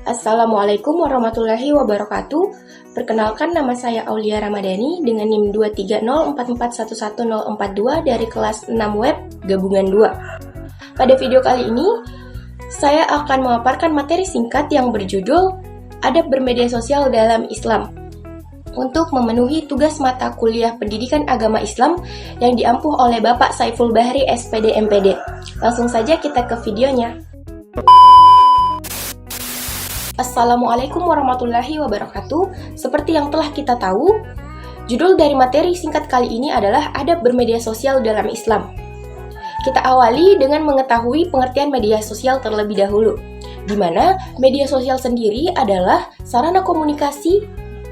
Assalamualaikum warahmatullahi wabarakatuh. Perkenalkan, nama saya Aulia Ramadhani dengan NIM 23044111042 dari kelas 6 web gabungan 2. Pada video kali ini, saya akan memaparkan materi singkat yang berjudul Adab Bermedia Sosial dalam Islam untuk memenuhi tugas mata kuliah Pendidikan Agama Islam yang diampuh oleh Bapak Saiful Bahri SPD MPD. Langsung saja kita ke videonya. Assalamualaikum warahmatullahi wabarakatuh. Seperti yang telah kita tahu, judul dari materi singkat kali ini adalah Adab Bermedia Sosial dalam Islam. Kita awali dengan mengetahui pengertian media sosial terlebih dahulu, di mana media sosial sendiri adalah sarana komunikasi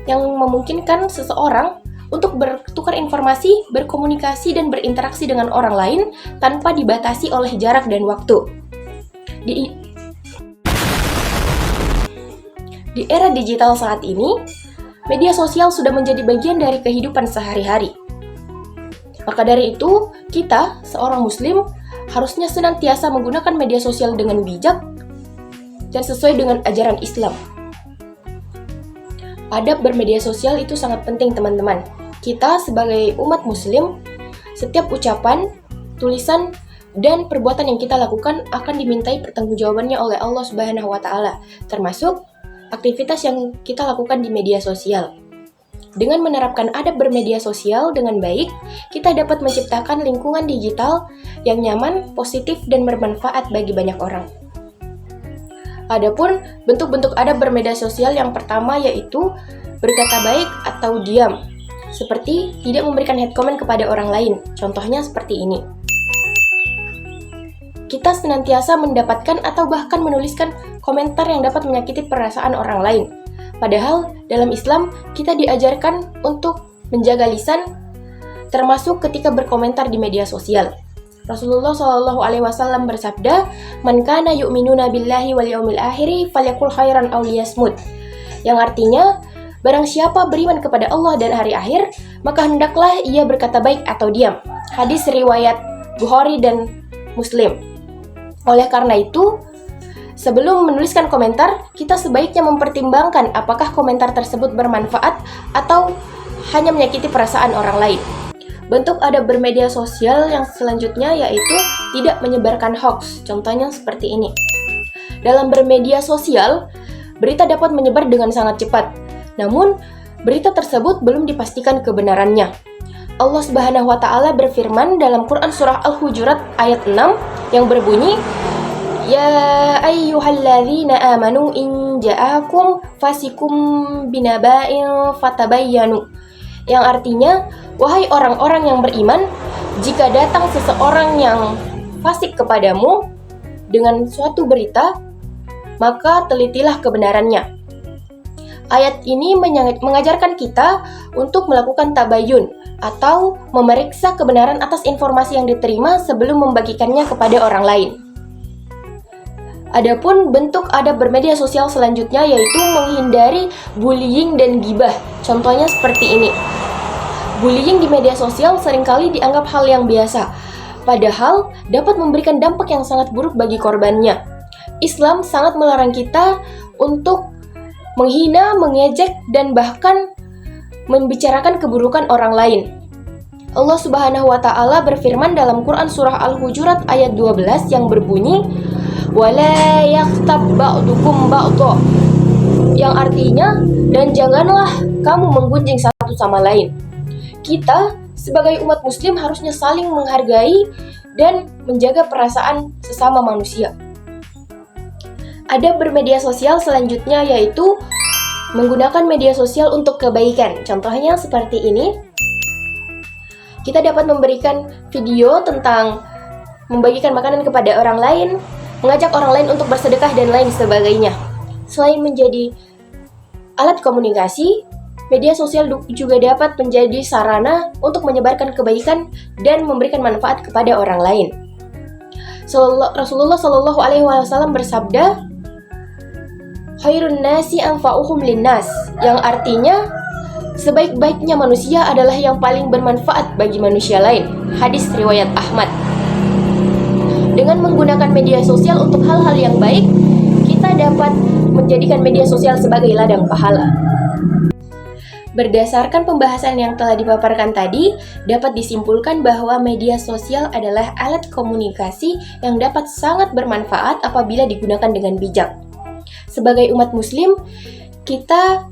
yang memungkinkan seseorang untuk bertukar informasi, berkomunikasi, dan berinteraksi dengan orang lain tanpa dibatasi oleh jarak dan waktu. Di era digital saat ini, media sosial sudah menjadi bagian dari kehidupan sehari-hari. Maka dari itu, kita, seorang muslim, harusnya senantiasa menggunakan media sosial dengan bijak dan sesuai dengan ajaran Islam. Adab bermedia sosial itu sangat penting, teman-teman. Kita sebagai umat muslim, setiap ucapan, tulisan, dan perbuatan yang kita lakukan akan dimintai pertanggungjawabannya oleh Allah Subhanahu wa Ta'ala, termasuk aktivitas yang kita lakukan di media sosial. Dengan menerapkan adab bermedia sosial dengan baik, kita dapat menciptakan lingkungan digital yang nyaman, positif, dan bermanfaat bagi banyak orang. Adapun bentuk-bentuk adab bermedia sosial yang pertama yaitu berkata baik atau diam, seperti tidak memberikan hate comment kepada orang lain. Contohnya seperti ini. Kita senantiasa mendapatkan atau bahkan menuliskan komentar yang dapat menyakiti perasaan orang lain. Padahal dalam Islam kita diajarkan untuk menjaga lisan, termasuk ketika berkomentar di media sosial. Rasulullah Shallallahu Alaihi Wasallam bersabda, "Man kana yu'minuna billahi wal yaumil akhir, falyakul khairan aw liyasmut." Yang artinya, barang siapa beriman kepada Allah dan hari akhir, maka hendaklah ia berkata baik atau diam. Hadis riwayat Bukhari dan Muslim. Oleh karena itu, sebelum menuliskan komentar, kita sebaiknya mempertimbangkan apakah komentar tersebut bermanfaat atau hanya menyakiti perasaan orang lain. Bentuk adab bermedia sosial yang selanjutnya yaitu tidak menyebarkan hoax. Contohnya seperti ini. Dalam bermedia sosial, berita dapat menyebar dengan sangat cepat. Namun, berita tersebut belum dipastikan kebenarannya. Allah Subhanahu wa Ta'ala berfirman dalam Quran surah Al-Hujurat ayat 6 yang berbunyi, "Ya ayyuhalladzina amanu in ja'akum fasikum binaba'in fatabayyanu." Yang artinya, wahai orang-orang yang beriman, jika datang seseorang yang fasik kepadamu dengan suatu berita, maka telitilah kebenarannya. Ayat ini mengajarkan kita untuk melakukan tabayun atau memeriksa kebenaran atas informasi yang diterima sebelum membagikannya kepada orang lain. Adapun bentuk adab bermedia sosial selanjutnya yaitu menghindari bullying dan ghibah. Contohnya seperti ini. Bullying di media sosial seringkali dianggap hal yang biasa, padahal dapat memberikan dampak yang sangat buruk bagi korbannya. Islam sangat melarang kita untuk menghina, mengejek, dan bahkan membicarakan keburukan orang lain. Allah Subhanahu wa Ta'ala berfirman dalam Quran surah Al-Hujurat ayat 12 yang berbunyi, "Wala yaghtab ba'dukum ba'dha." Yang artinya, dan janganlah kamu menggunjing satu sama lain. Kita sebagai umat muslim harusnya saling menghargai dan menjaga perasaan sesama manusia. Adab bermedia sosial selanjutnya yaitu menggunakan media sosial untuk kebaikan. Contohnya seperti ini. Kita dapat memberikan video tentang membagikan makanan kepada orang lain, mengajak orang lain untuk bersedekah, dan lain sebagainya. Selain menjadi alat komunikasi, media sosial juga dapat menjadi sarana untuk menyebarkan kebaikan dan memberikan manfaat kepada orang lain. Rasulullah Shallallahu Alaihi Wasallam bersabda, "Khairun nasi anfa'uhum linnas," yang artinya sebaik-baiknya manusia adalah yang paling bermanfaat bagi manusia lain. Hadis riwayat Ahmad. Dengan menggunakan media sosial untuk hal-hal yang baik, kita dapat menjadikan media sosial sebagai ladang pahala. Berdasarkan pembahasan yang telah dipaparkan tadi, dapat disimpulkan bahwa media sosial adalah alat komunikasi yang dapat sangat bermanfaat apabila digunakan dengan bijak. Sebagai umat muslim, kita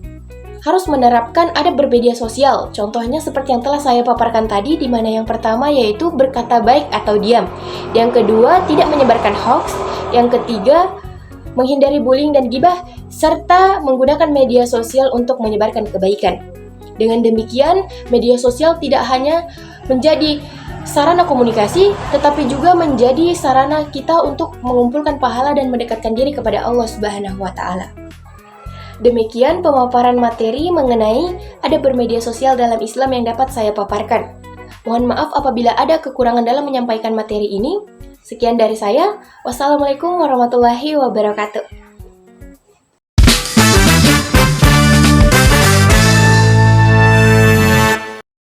harus menerapkan adab bermedia sosial. Contohnya seperti yang telah saya paparkan tadi, di mana yang pertama yaitu berkata baik atau diam. Yang kedua, tidak menyebarkan hoax. Yang ketiga, menghindari bullying dan gibah, serta menggunakan media sosial untuk menyebarkan kebaikan. Dengan demikian, media sosial tidak hanya menjadi sarana komunikasi, tetapi juga menjadi sarana kita untuk mengumpulkan pahala dan mendekatkan diri kepada Allah Subhanahu wa Ta'ala. Demikian pemaparan materi mengenai adab bermedia sosial dalam Islam yang dapat saya paparkan. Mohon maaf apabila ada kekurangan dalam menyampaikan materi ini. Sekian dari saya. Wassalamualaikum warahmatullahi wabarakatuh.